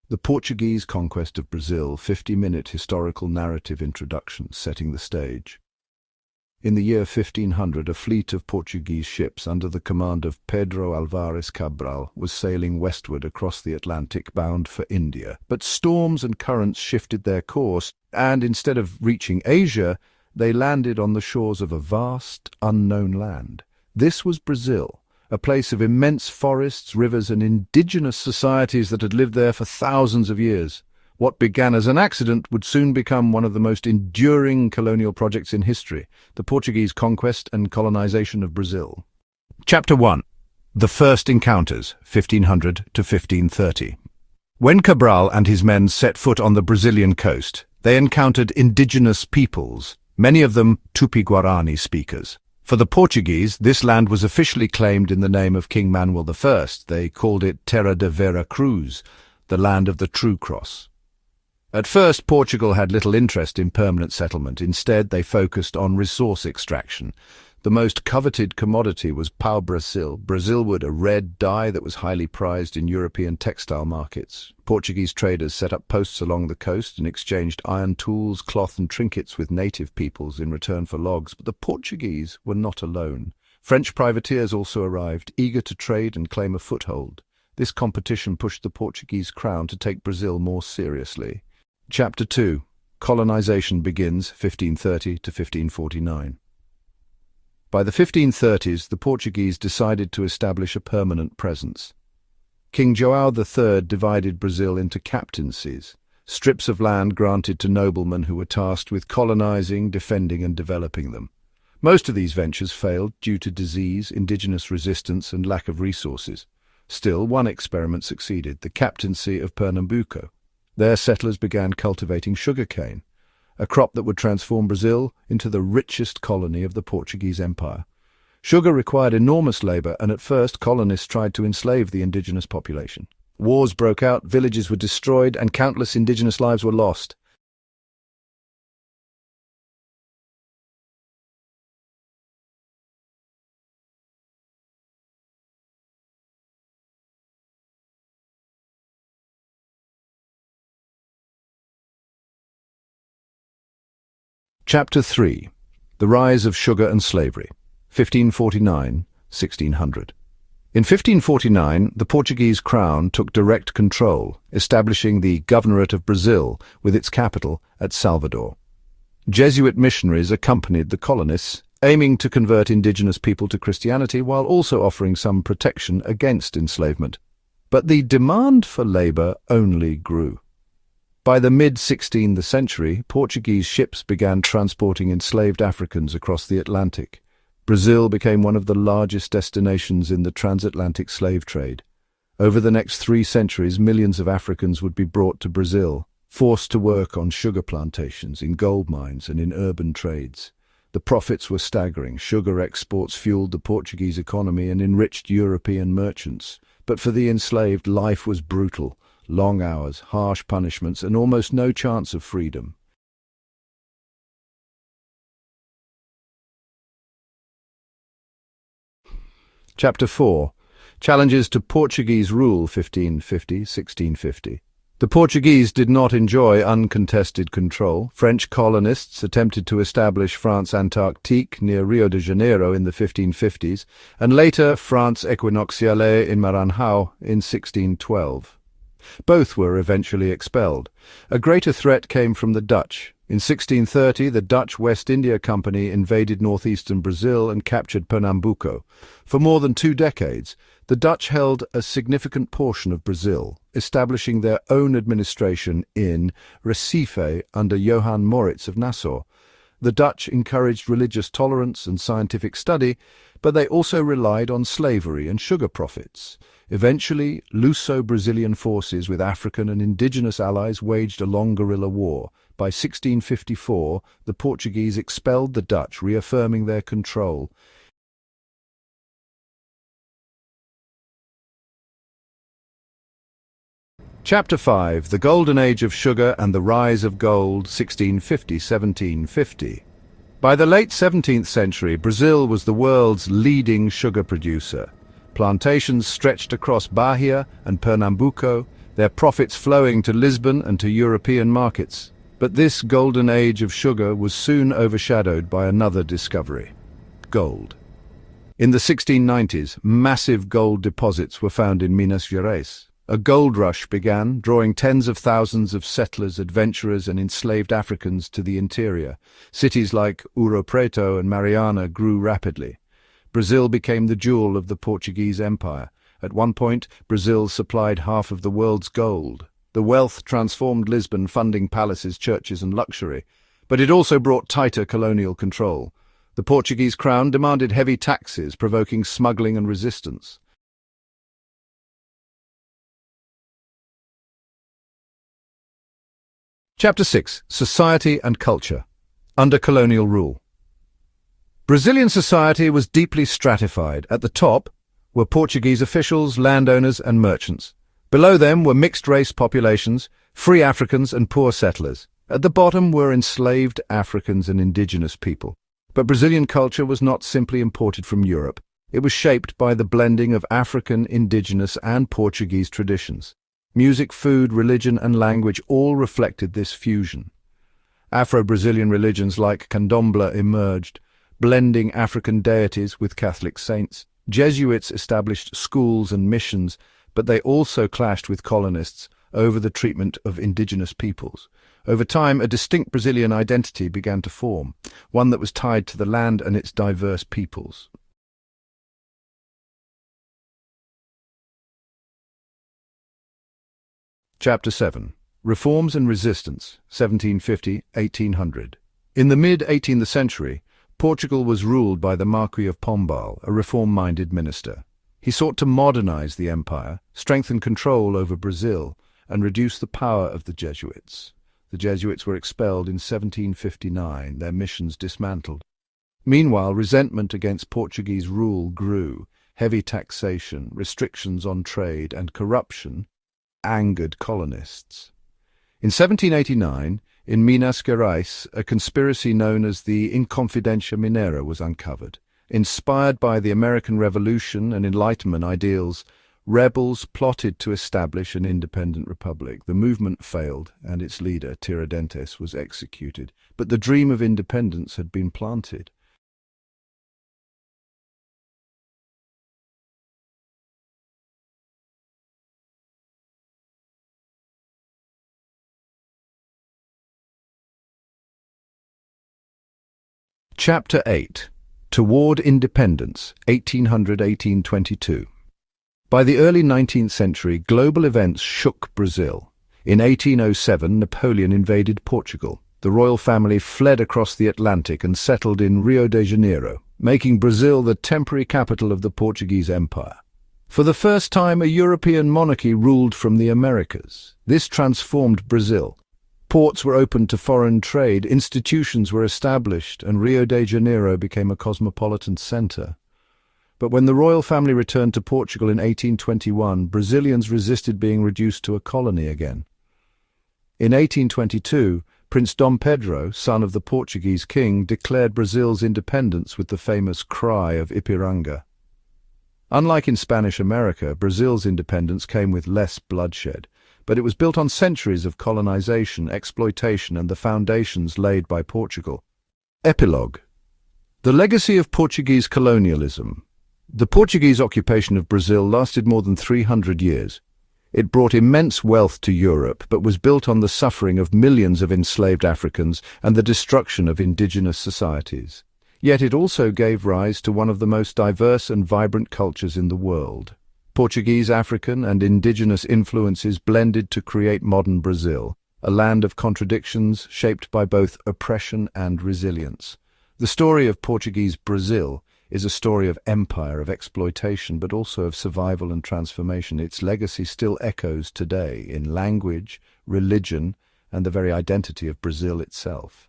The Portuguese conquest of Brazil, 50-minute historical narrative introduction setting the stage. In the year 1500, a fleet of Portuguese ships under the command of Pedro Álvares Cabral was sailing westward across the Atlantic bound for India. But storms and currents shifted their course, and instead of reaching Asia, they landed on the shores of a vast, unknown land. This was Brazil, a place of immense forests, rivers, and indigenous societies that had lived there for thousands of years. What began as an accident would soon become one of the most enduring colonial projects in history, the Portuguese conquest and colonization of Brazil. Chapter 1. The First Encounters, 1500 to 1530. When Cabral and his men set foot on the Brazilian coast, they encountered indigenous peoples, many of them Tupi-Guarani speakers. For the Portuguese, this land was officially claimed in the name of King Manuel I. They called it Terra de Vera Cruz, the land of the true cross. At first, Portugal had little interest in permanent settlement. Instead, they focused on resource extraction. The most coveted commodity was pau-brasil, Brazilwood, a red dye that was highly prized in European textile markets. Portuguese traders set up posts along the coast and exchanged iron tools, cloth and trinkets with native peoples in return for logs. But the Portuguese were not alone. French privateers also arrived, eager to trade and claim a foothold. This competition pushed the Portuguese crown to take Brazil more seriously. Chapter 2. Colonization begins 1530 to 1549. By the 1530s, the Portuguese decided to establish a permanent presence. King João III divided Brazil into captaincies, strips of land granted to noblemen who were tasked with colonizing, defending and developing them. Most of these ventures failed due to disease, indigenous resistance and lack of resources. Still, one experiment succeeded, the captaincy of Pernambuco. There settlers began cultivating sugarcane, a crop that would transform Brazil into the richest colony of the Portuguese Empire. Sugar required enormous labor, and at first colonists tried to enslave the indigenous population. Wars broke out, villages were destroyed, and countless indigenous lives were lost. Chapter 3. The Rise of Sugar and Slavery, 1549–1600. In 1549, the Portuguese crown took direct control, establishing the Governorate of Brazil with its capital at Salvador. Jesuit missionaries accompanied the colonists, aiming to convert indigenous people to Christianity while also offering some protection against enslavement. But the demand for labor only grew. By the mid-16th century, Portuguese ships began transporting enslaved Africans across the Atlantic. Brazil became one of the largest destinations in the transatlantic slave trade. Over the next 3 centuries, millions of Africans would be brought to Brazil, forced to work on sugar plantations, in gold mines and in urban trades. The profits were staggering. Sugar exports fueled the Portuguese economy and enriched European merchants. But for the enslaved, life was brutal. Long hours, harsh punishments, and almost no chance of freedom. Chapter 4. Challenges to Portuguese rule 1550–1650. The Portuguese did not enjoy uncontested control. French colonists attempted to establish France Antarctique near Rio de Janeiro in the 1550s, and later France Equinoxiale in Maranhão in 1612. Both were eventually expelled. A greater threat came from the Dutch. In 1630, the Dutch West India Company invaded northeastern Brazil and captured Pernambuco. For more than 2 decades, the Dutch held a significant portion of Brazil, establishing their own administration in Recife under Johann Moritz of Nassau. The Dutch encouraged religious tolerance and scientific study, but they also relied on slavery and sugar profits. Eventually, Luso-Brazilian forces with African and indigenous allies waged a long guerrilla war. By 1654, the Portuguese expelled the Dutch, reaffirming their control. Chapter 5. The Golden Age of Sugar and the Rise of Gold, 1650–1750. By the late 17th century, Brazil was the world's leading sugar producer. Plantations stretched across Bahia and Pernambuco, their profits flowing to Lisbon and to European markets. But this golden age of sugar was soon overshadowed by another discovery: gold. In the 1690s, massive gold deposits were found in Minas Gerais. A gold rush began, drawing tens of thousands of settlers, adventurers, and enslaved Africans to the interior. Cities like Ouro Preto and Mariana grew rapidly. Brazil became the jewel of the Portuguese Empire. At one point, Brazil supplied half of the world's gold. The wealth transformed Lisbon, funding palaces, churches, and luxury. But it also brought tighter colonial control. The Portuguese crown demanded heavy taxes, provoking smuggling and resistance. Chapter 6: Society and Culture. Under colonial rule. Brazilian society was deeply stratified. At the top were Portuguese officials, landowners, and merchants. Below them were mixed-race populations, free Africans and poor settlers. At the bottom were enslaved Africans and indigenous people. But Brazilian culture was not simply imported from Europe. It was shaped by the blending of African, indigenous, and Portuguese traditions. Music, food, religion, and language all reflected this fusion. Afro-Brazilian religions like Candomblé emerged, blending African deities with Catholic saints. Jesuits established schools and missions, but they also clashed with colonists over the treatment of indigenous peoples. Over time, a distinct Brazilian identity began to form, one that was tied to the land and its diverse peoples. Chapter 7: Reforms and Resistance, 1750–1800. In the mid-18th century, Portugal was ruled by the Marquis of Pombal, a reform-minded minister. He sought to modernize the empire, strengthen control over Brazil, and reduce the power of the Jesuits. The Jesuits were expelled in 1759, their missions dismantled. Meanwhile, resentment against Portuguese rule grew. Heavy taxation, restrictions on trade, and corruption angered colonists. In 1789, in Minas Gerais, a conspiracy known as the Inconfidencia Mineira was uncovered. Inspired by the American Revolution and Enlightenment ideals, rebels plotted to establish an independent republic. The movement failed, and its leader, Tiradentes, was executed. But the dream of independence had been planted. Chapter 8: Toward Independence, 1800–1822. By the early 19th century, global events shook Brazil. In 1807, Napoleon invaded Portugal. The royal family fled across the Atlantic and settled in Rio de Janeiro, making Brazil the temporary capital of the Portuguese Empire. For the first time, a European monarchy ruled from the Americas. This transformed Brazil. Ports were opened to foreign trade, institutions were established, and Rio de Janeiro became a cosmopolitan center. But when the royal family returned to Portugal in 1821, Brazilians resisted being reduced to a colony again. In 1822, Prince Dom Pedro, son of the Portuguese king, declared Brazil's independence with the famous Cry of Ipiranga. Unlike in Spanish America, Brazil's independence came with less bloodshed, but it was built on centuries of colonization, exploitation, and the foundations laid by Portugal. Epilogue. The legacy of Portuguese colonialism. The Portuguese occupation of Brazil lasted more than 300 years. It brought immense wealth to Europe, but was built on the suffering of millions of enslaved Africans and the destruction of indigenous societies. Yet it also gave rise to one of the most diverse and vibrant cultures in the world. Portuguese, African, and indigenous influences blended to create modern Brazil, a land of contradictions shaped by both oppression and resilience. The story of Portuguese Brazil is a story of empire, of exploitation, but also of survival and transformation. Its legacy still echoes today in language, religion, and the very identity of Brazil itself.